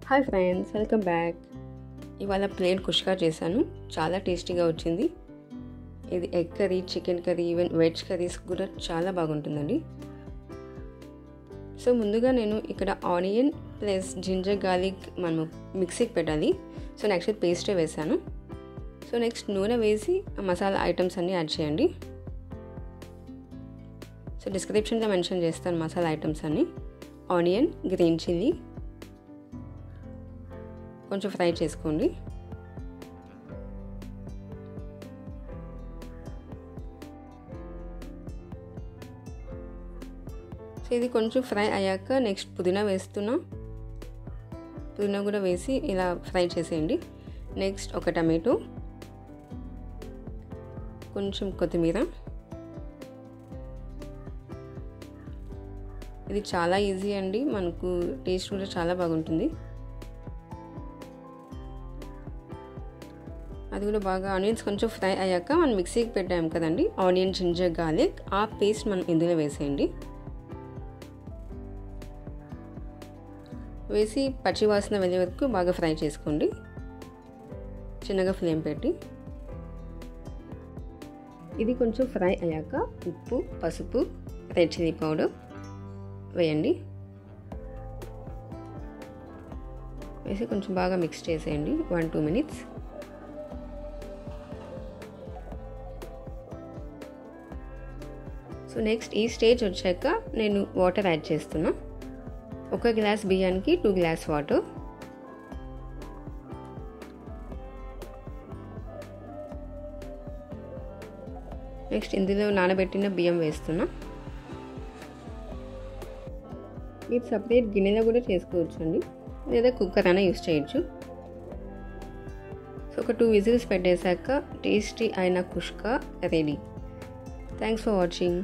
Hi friends, welcome back. ఇవాళ plane కుష్కా చేశాను. చాలా టేస్టీగా వచ్చింది. ఇది egg curry, chicken curry, even veg curries కూడా చాలా బాగుంటుందండి. సో ముందుగా నేను ఇక్కడ ఆనియన్ ప్లస్ జింజర్ గార్లిక్ మనము మిక్సీకి పెట్టాలి. సో నెక్స్ట్ పేస్టే వేసాను. సో నెక్స్ట్ నూనె వేసి మసాలా ఐటమ్స్ అన్నీ యాడ్ చేయండి. సో డిస్క్రిప్షన్లో మెన్షన్ చేస్తాను మసాలా ఐటమ్స్ అన్నీ. ఆనియన్, గ్రీన్ చిల్లీ కొంచెం ఫ్రై చేసుకోండి. సో ఇది కొంచెం ఫ్రై అయ్యాక నెక్స్ట్ పుదీనా వేస్తున్నా. పుదీనా కూడా వేసి ఇలా ఫ్రై చేసేయండి. నెక్స్ట్ ఒక టమాటో, కొంచెం కొత్తిమీర. ఇది చాలా ఈజీ అండి, మనకు టేస్ట్ కూడా చాలా బాగుంటుంది. అది కూడా బాగా ఆనియన్స్ కొంచెం ఫ్రై అయ్యాక మనం మిక్సీకి పెట్టాము కదండి ఆనియన్, జింజర్ గార్లిక్, ఆ పేస్ట్ మనం ఇందులో వేసేయండి. వేసి పచ్చివాసన వెళ్ళే వరకు బాగా ఫ్రై చేసుకోండి, చిన్నగా ఫ్లేమ్ పెట్టి. ఇది కొంచెం ఫ్రై అయ్యాక ఉప్పు, పసుపు, రెడ్ చిల్లీ పౌడర్ వేయండి. వేసి కొంచెం బాగా మిక్స్ చేసేయండి 1-2 minutes. సో నెక్స్ట్ ఈ స్టేజ్ వచ్చాక నేను వాటర్ యాడ్ చేస్తున్నా. 1 గ్లాస్ బియ్యానికి 2 గ్లాస్ వాటర్. నెక్స్ట్ ఇందులో నానబెట్టిన బియ్యం వేస్తున్నా. మీరు సపరేట్ గిన్నెలో కూడా చేసుకోవచ్చు అండి, లేదా కుక్కర్ అయినా యూస్ చేయొచ్చు. సో ఒక 2 విజిల్స్ పెట్టేశాక టేస్టీ అయిన కుష్కా రెడీ. Thanks for watching.